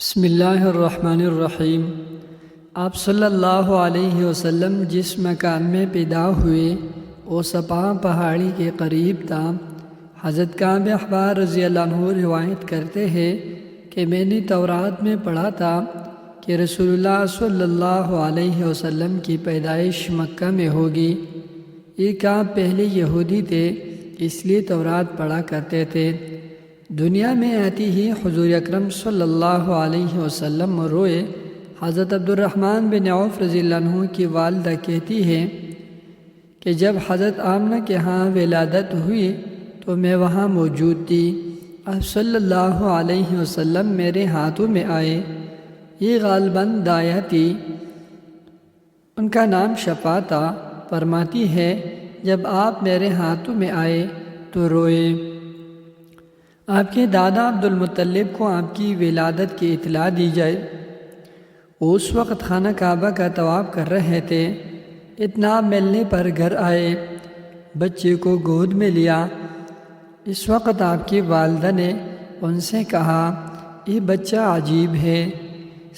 بسم اللہ الرحمن الرحیم۔ آپ صلی اللہ علیہ وسلم جس مکان میں پیدا ہوئے وہ صفا پہاڑی کے قریب تھا۔ حضرت کعب احبار رضی اللہ عنہ روایت کرتے ہیں کہ میں نے تورات میں پڑھا تھا کہ رسول اللہ صلی اللہ علیہ وسلم کی پیدائش مکہ میں ہوگی۔ یہ کعب پہلے یہودی تھے، اس لیے تورات پڑھا کرتے تھے۔ دنیا میں آتی ہی حضور اکرم صلی اللہ علیہ وسلم روئے۔ حضرت عبد الرحمن بن عوف رضی اللہ عنہ کی والدہ کہتی ہے کہ جب حضرت آمنہ کے ہاں ولادت ہوئی تو میں وہاں موجود تھی۔ اب صلی اللہ علیہ وسلم میرے ہاتھوں میں آئے۔ یہ غالباً دایا تھی، ان کا نام شفا تھا۔ فرماتی ہے جب آپ میرے ہاتھوں میں آئے تو روئے۔ آپ کے دادا عبد المطلب کو آپ کی ولادت کی اطلاع دی جائے۔ اس وقت خانہ کعبہ کا طواف کر رہے تھے۔ اطناب ملنے پر گھر آئے، بچے کو گود میں لیا۔ اس وقت آپ کی والدہ نے ان سے کہا، یہ بچہ عجیب ہے،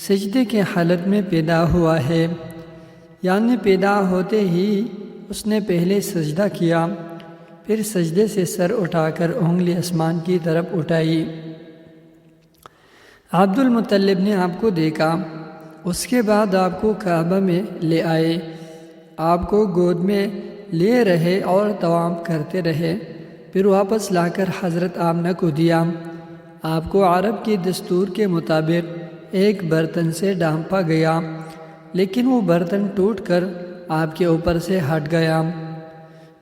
سجدے کے حالت میں پیدا ہوا ہے۔ یعنی پیدا ہوتے ہی اس نے پہلے سجدہ کیا، پھر سجدے سے سر اٹھا کر انگلی آسمان کی طرف اٹھائی۔ عبد المطلب نے آپ کو دیکھا، اس کے بعد آپ کو کعبہ میں لے آئے، آپ کو گود میں لے رہے اور طواف کرتے رہے، پھر واپس لا کر حضرت آمنہ کو دیا۔ آپ کو عرب کی دستور کے مطابق ایک برتن سے ڈھانپا گیا، لیکن وہ برتن ٹوٹ کر آپ کے اوپر سے ہٹ گیا۔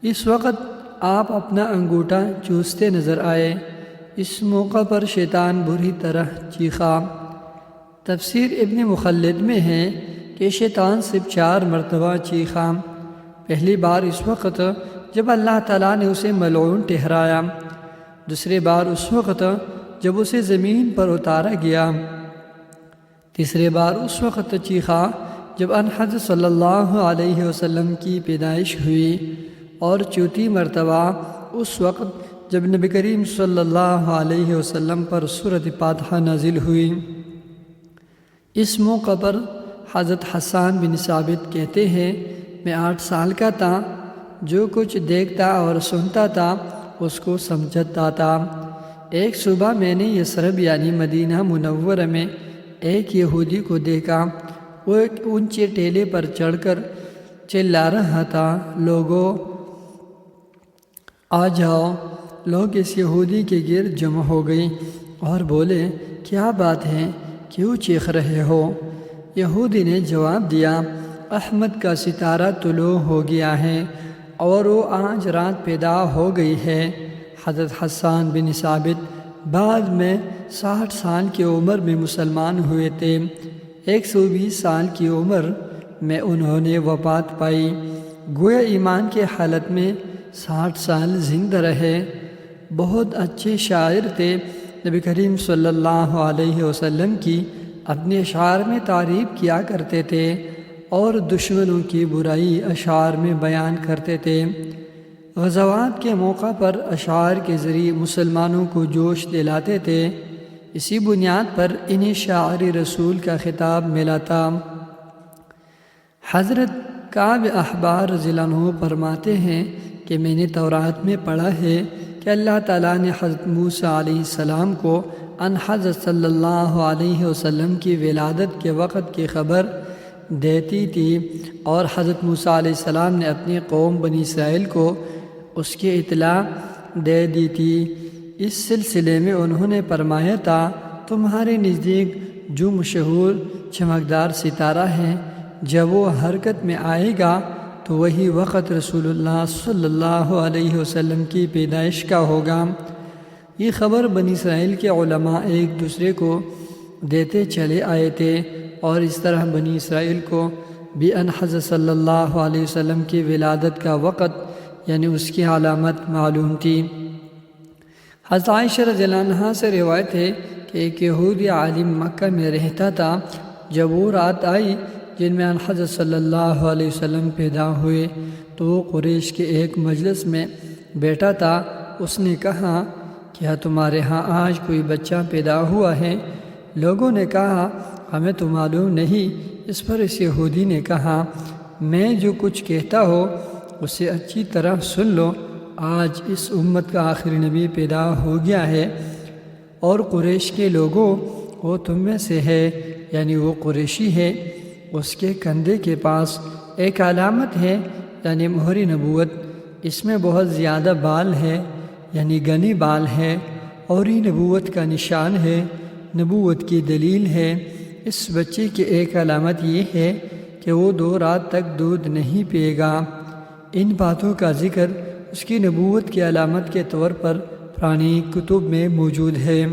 اس وقت آپ اپنا انگوٹھا چوستے نظر آئے۔ اس موقع پر شیطان بری طرح چیخا۔ تفسیر ابن مخلد میں ہے کہ شیطان صرف 4 مرتبہ چیخا۔ پہلی بار اس وقت جب اللہ تعالیٰ نے اسے ملعون ٹھہرایا، دوسری بار اس وقت جب اسے زمین پر اتارا گیا، تیسری بار اس وقت چیخا جب ان حضرت صلی اللہ علیہ وسلم کی پیدائش ہوئی، اور چوتھی مرتبہ اس وقت جب نبی کریم صلی اللہ علیہ وسلم پر سورۃ فاتحہ نازل ہوئی۔ اس موقع پر حضرت حسان بن ثابت کہتے ہیں، میں 8 سال کا تھا، جو کچھ دیکھتا اور سنتا تھا اس کو سمجھتا تھا۔ ایک صبح میں نے یثرب یعنی مدینہ منورہ میں ایک یہودی کو دیکھا۔ وہ ایک اونچے ٹیلے پر چڑھ کر چلا رہا تھا، لوگوں آ جاؤ۔ لوگ اس یہودی کے گرد جمع ہو گئی اور بولے، کیا بات ہے، کیوں چیخ رہے ہو؟ یہودی نے جواب دیا، احمد کا ستارہ طلوع ہو گیا ہے اور وہ آج رات پیدا ہو گئی ہے۔ حضرت حسان بن ثابت بعد میں 60 سال کی عمر میں مسلمان ہوئے تھے۔ 120 سال کی عمر میں انہوں نے وفات پائی۔ گویا ایمان کے حالت میں 60 سال زندہ رہے۔ بہت اچھے شاعر تھے۔ نبی کریم صلی اللہ علیہ وسلم کی اپنے اشعار میں تعریف کیا کرتے تھے اور دشمنوں کی برائی اشعار میں بیان کرتے تھے۔ غزوات کے موقع پر اشعار کے ذریعے مسلمانوں کو جوش دلاتے تھے۔ اسی بنیاد پر انہیں شاعر رسول کا خطاب ملا تھا۔ حضرت کعب احبار رضی اللہ عنہ فرماتے ہیں کہ میں نے تورات میں پڑھا ہے کہ اللہ تعالیٰ نے حضرت موسیٰ علیہ السلام کو ان حضرت صلی اللہ علیہ وسلم کی ولادت کے وقت کی خبر دیتی تھی، اور حضرت موسیٰ علیہ السلام نے اپنی قوم بنی اسرائیل کو اس کی اطلاع دے دی تھی۔ اس سلسلے میں انہوں نے فرمایا تھا، تمہارے نزدیک جو مشہور چمکدار ستارہ ہے، جب وہ حرکت میں آئے گا تو وہی وقت رسول اللہ صلی اللہ علیہ وسلم کی پیدائش کا ہوگا۔ یہ خبر بنی اسرائیل کے علماء ایک دوسرے کو دیتے چلے آئے تھے، اور اس طرح بنی اسرائیل کو بھی ان حضرت صلی اللہ علیہ وسلم کی ولادت کا وقت یعنی اس کی علامت معلوم تھی۔ حضرت عائشہ رضی اللہ عنہا سے روایت ہے کہ ایک یہودی عالم مکہ میں رہتا تھا۔ جب وہ رات آئی جن میں ان حضرت صلی اللہ علیہ وسلم پیدا ہوئے تو وہ قریش کے ایک مجلس میں بیٹھا تھا۔ اس نے کہا، کیا تمہارے ہاں آج کوئی بچہ پیدا ہوا ہے؟ لوگوں نے کہا ہمیں تو معلوم نہیں۔ اس پر اس یہودی نے کہا میں جو کچھ کہتا ہو اسے اچھی طرح سن لو، آج اس امت کا آخری نبی پیدا ہو گیا ہے، اور قریش کے لوگوں وہ تم میں سے ہے، یعنی وہ قریشی ہے، اس کے کندھے کے پاس ایک علامت ہے، یعنی مہر نبوت، اس میں بہت زیادہ بال ہے، یعنی گھنے بال ہے، اور یہ نبوت کا نشان ہے، نبوت کی دلیل ہے۔ اس بچے کی ایک علامت یہ ہے کہ وہ 2 رات تک دودھ نہیں پیے گا۔ ان باتوں کا ذکر اس کی نبوت کی علامت کے طور پر پرانی کتب میں موجود ہے۔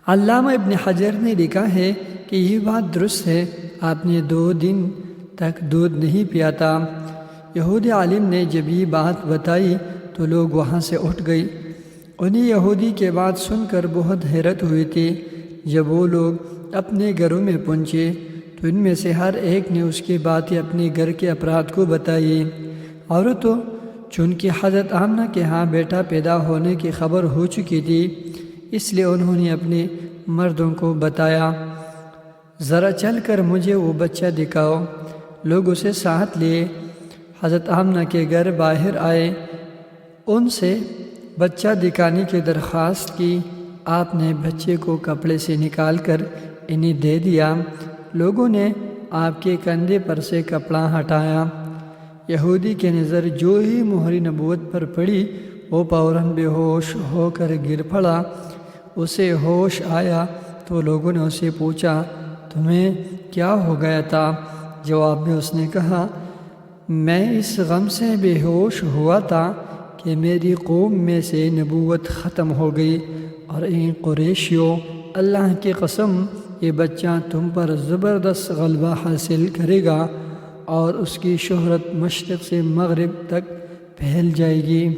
علامہ ابن حجر نے لکھا ہے کہ یہ بات درست ہے، آپ نے 2 دن تک دودھ نہیں پیا تھا۔ یہودی عالم نے جب یہ بات بتائی تو لوگ وہاں سے اٹھ گئی۔ انہیں یہودی کے بات سن کر بہت حیرت ہوئی تھی۔ جب وہ لوگ اپنے گھروں میں پہنچے تو ان میں سے ہر ایک نے اس کی باتیں اپنے گھر کے افراد کو بتائی۔ عورتوں چونکہ حضرت آمنہ کے ہاں بیٹا پیدا ہونے کی خبر ہو چکی تھی، اس لیے انہوں نے اپنے مردوں کو بتایا، ذرا چل کر مجھے وہ بچہ دکھاؤ۔ لوگ اسے ساتھ لیے حضرت آمنہ کے گھر باہر آئے، ان سے بچہ دکھانے کی درخواست کی۔ آپ نے بچے کو کپڑے سے نکال کر انہیں دے دیا۔ لوگوں نے آپ کے کندھے پر سے کپڑا ہٹایا۔ یہودی کی نظر جو ہی مہر نبوت پر پڑی وہ فوراً بے ہوش ہو کر گر پڑا۔ اسے ہوش آیا تو لوگوں نے اسے پوچھا تمہیں کیا ہو گیا تھا؟ جواب میں اس نے کہا میں اس غم سے بے ہوش ہوا تھا کہ میری قوم میں سے نبوت ختم ہو گئی، اور ان قریشیوں اللہ کی قسم یہ بچہ تم پر زبردست غلبہ حاصل کرے گا اور اس کی شہرت مشرق سے مغرب تک پھیل جائے گی۔